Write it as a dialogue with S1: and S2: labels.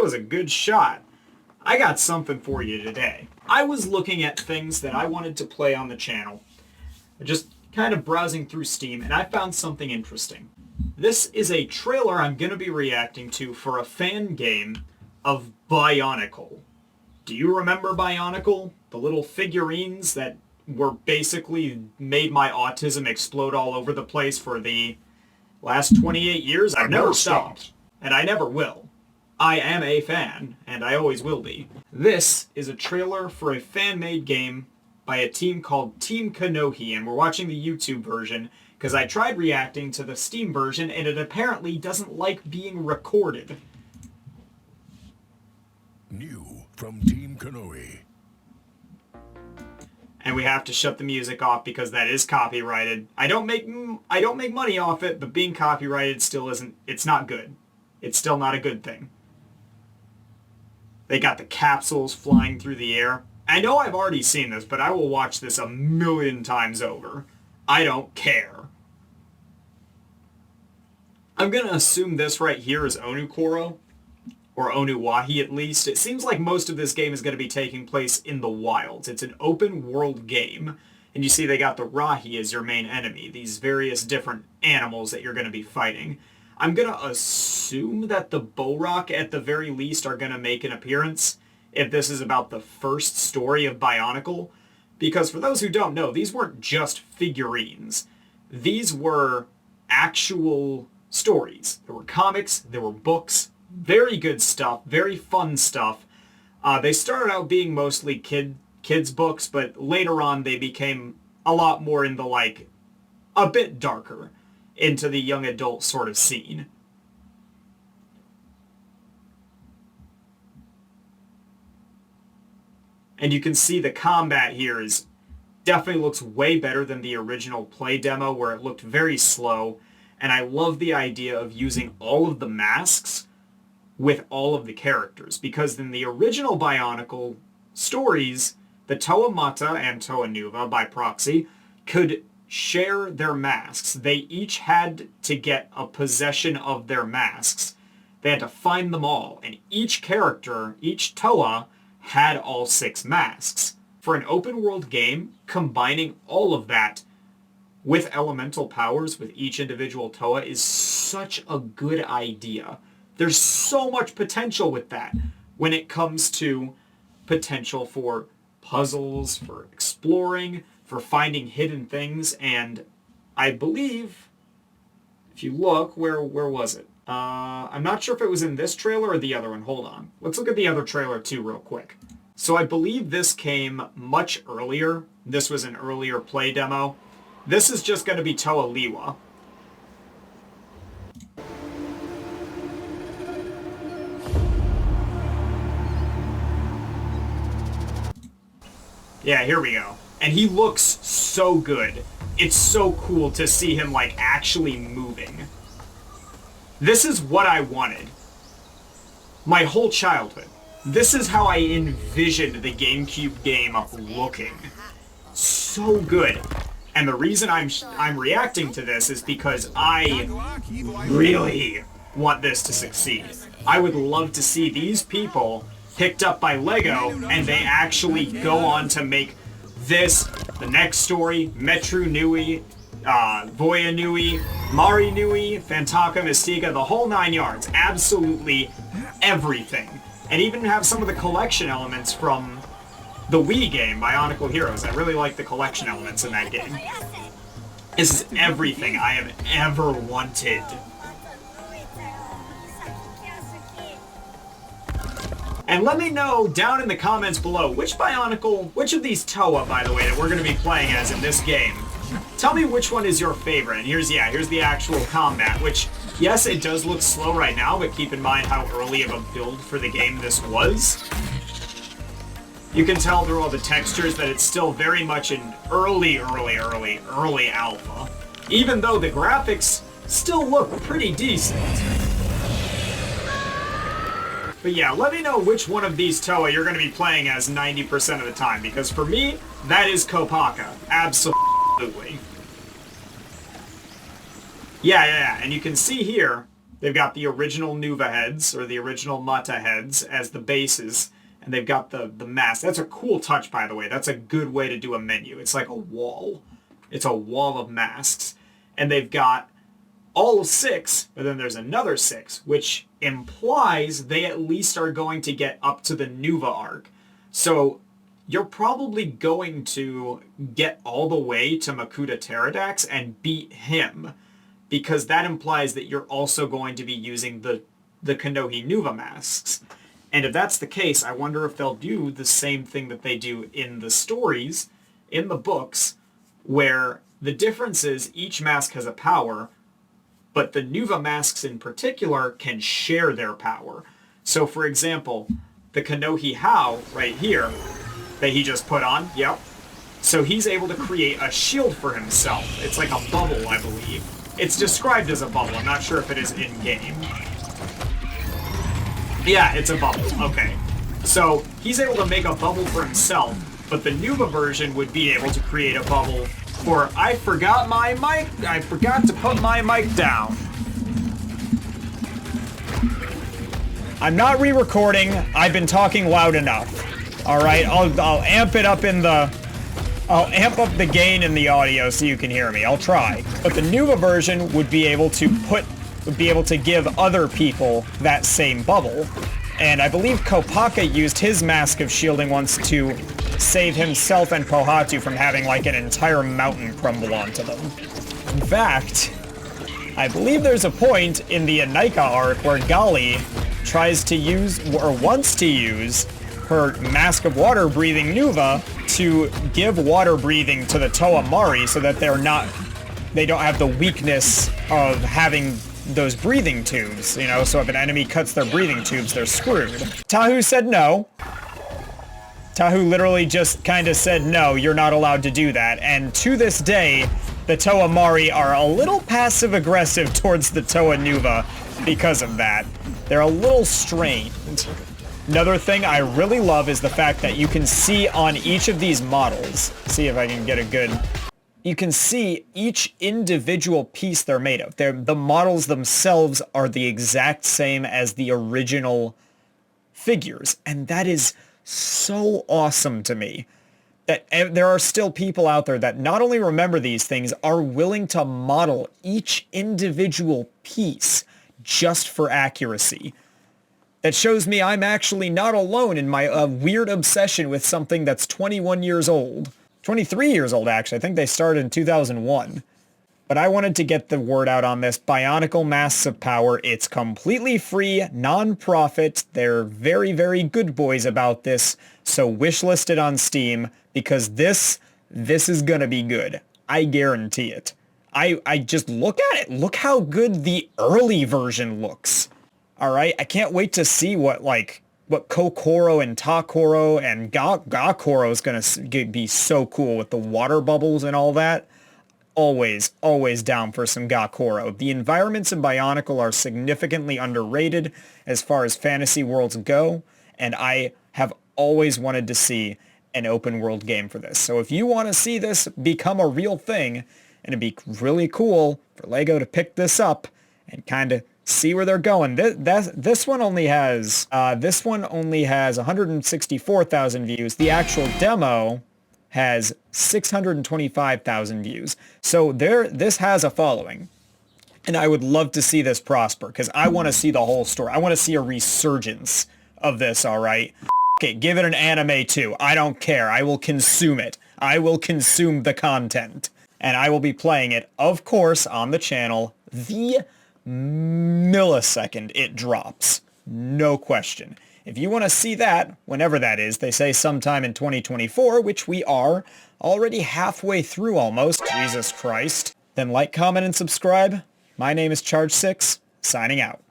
S1: That was a good shot. I got something for you today. I was looking at things that I wanted to play on the channel. Just kind of browsing through Steam, and I found something interesting. This is a trailer I'm going to be reacting to for a fan game of Bionicle. Do you remember Bionicle? The little figurines that were basically made my autism explode all over the place for the last 28 years? I've never stopped, and I never will. I am a fan, and I always will be. This is a trailer for a fan-made game by a team called Team Kanohi, and we're watching the YouTube version because I tried reacting to the Steam version and it apparently doesn't like being recorded.
S2: New from Team Kanohi.
S1: And we have to shut the music off because that is copyrighted. I don't make money off it, but being copyrighted still isn't, it's not good. It's still not a good thing. They got the capsules flying through the air. I know I've already seen this, but I will watch this 1,000,000 times over. I don't care. I'm going to assume this right here is Onukoro, or Onuwahi at least. It seems like most of this game is going to be taking place in the wilds. It's an open world game, and you see they got the Rahi as your main enemy, these various different animals that you're going to be fighting. I'm going to assume that the Borak at the very least are going to make an appearance if this is about the first story of Bionicle. Because for those who don't know, these weren't just figurines. These were actual stories. There were comics, there were books, very good stuff, very fun stuff. They started out being mostly kids' books, but later on they became a lot more in the, like, a bit darker, into the young adult sort of scene. And you can see the combat here is definitely looks way better than the original play demo where it looked very slow. And I love the idea of using all of the masks with all of the characters, because in the original Bionicle stories, the Toa Mata and Toa Nuva by proxy could share their masks. They each had to get a possession of their masks. They had to find them all, and each character, each Toa, had all 6 masks. For an open world game, combining all of that with elemental powers with each individual Toa is such a good idea. There's so much potential with that when it comes to potential for puzzles, for exploring, for finding hidden things, and I believe, if you look, where was it? I'm not sure if it was in this trailer or the other one. Hold on. Let's look at the other trailer too real quick. So I believe this came much earlier. This was an earlier play demo. This is just going to be Toa Lewa. Yeah, here we go. And he looks so good. It's so cool to see him, like, actually moving. This is what I wanted. My whole childhood. This is how I envisioned the GameCube game looking. So good. And the reason I'm reacting to this is because I really want this to succeed. I would love to see these people picked up by Lego and they actually go on to make this, the next story, Metru Nui, Voya Nui, Mari Nui, Fantaka Mystica, the whole 9 yards. Absolutely everything. And even have some of the collection elements from the Wii game, Bionicle Heroes. I really like the collection elements in that game. This is everything I have ever wanted. And let me know down in the comments below which Bionicle, which of these Toa, by the way, that we're going to be playing as in this game. Tell me which one is your favorite. And here's the actual combat, which, yes, it does look slow right now, but keep in mind how early of a build for the game this was. You can tell through all the textures that it's still very much in early alpha. Even though the graphics still look pretty decent. But yeah, let me know which one of these Toa you're going to be playing as 90% of the time, because for me, that is Kopaka. Absolutely. Yeah, and you can see here, They've got the original Nuva heads, or the original Mata heads, as the bases, and they've got the mask. That's a cool touch, by the way. That's a good way to do a menu. It's like a wall. It's a wall of masks. And they've got all 6, but then there's another 6, which implies they at least are going to get up to the Nuva arc. So you're probably going to get all the way to Makuta Pterodax and beat him, because that implies that you're also going to be using the Konohi Nuva masks. And if that's the case, I wonder if they'll do the same thing that they do in the stories, in the books, where the difference is each mask has a power, but the Nuva masks in particular can share their power. So for example, the Konohi Hao right here, that he just put on, yep. So he's able to create a shield for himself. It's like a bubble, I believe. It's described as a bubble. I'm not sure if it is in-game. Yeah, it's a bubble. Okay. So he's able to make a bubble for himself, but the Nuva version would be able to create a bubble for... I forgot my mic. I forgot to put my mic down. I'm not re-recording. I've been talking loud enough. All right, I'll amp it up in the... I'll amp up the gain in the audio so you can hear me. I'll try. But the Nuva version would be able to give other people that same bubble. And I believe Kopaka used his Mask of Shielding once to save himself and Pohatu from having like an entire mountain crumble onto them. In fact, I believe there's a point in the Anika arc where Gali tries to use, or wants to use, her Mask of Water Breathing Nuva to give water breathing to the Toa Mari so that they don't have the weakness of having those breathing tubes, you know, so if an enemy cuts their breathing tubes, they're screwed. Tahu said no. Tahu literally just kind of said, no, you're not allowed to do that, and to this day, the Toa Mari are a little passive-aggressive towards the Toa Nuva because of that. They're a little strained. Another thing I really love is the fact that you can see on each of these models, see if I can get a good... You can see each individual piece they're made of. The models themselves are the exact same as the original figures, and that is so awesome to me. That there are still people out there that not only remember these things, are willing to model each individual piece just for accuracy. That shows me I'm actually not alone in my weird obsession with something that's 21 years old. 23 years old, actually. I think they started in 2001. But I wanted to get the word out on this. Bionicle Masks of Power. It's completely free, non-profit. They're very, very good boys about this. So wishlist it on Steam, because this is gonna be good. I guarantee it. I just look at it. Look how good the early version looks. All right, I can't wait to see what Kokoro and Takoro and Gakoro is going to be so cool with the water bubbles and all that. Always, always down for some Gakoro. The environments in Bionicle are significantly underrated as far as fantasy worlds go, and I have always wanted to see an open world game for this. So if you want to see this become a real thing, and it'd be really cool for LEGO to pick this up and kind of see where they're going. This one only has 164,000 views. The actual demo has 625,000 views. So this has a following. And I would love to see this prosper, because I want to see the whole story. I want to see a resurgence of this, all right? Okay, give it an anime too. I don't care. I will consume it. I will consume the content. And I will be playing it, of course, on the channel the millisecond it drops. No question. If you want to see that, whenever that is, they say sometime in 2024, which we are already halfway through almost, Jesus Christ, then like, comment, and subscribe. My name is Charge6, signing out.